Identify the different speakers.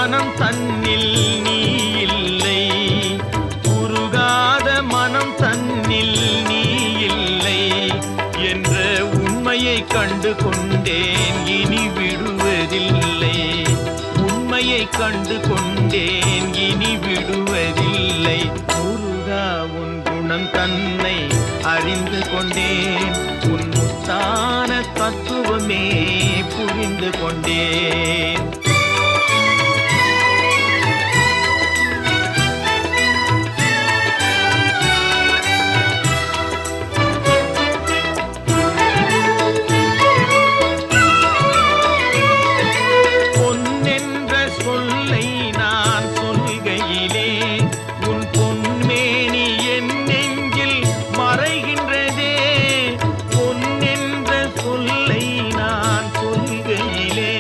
Speaker 1: மனம் தன்னில் நீ இல்லை, உருகாத மனம் தன்னில் நீ இல்லை என்ற உண்மையை கண்டு கொண்டேன், இனி விடுவதில்லை. உண்மையை கண்டு கொண்டேன், இனி விடுவதில்லை. முருகா உன் குணம் தன்னை அறிந்து கொண்டேன், உன் முத்தான தத்துவமே புரிந்து கொண்டேன்.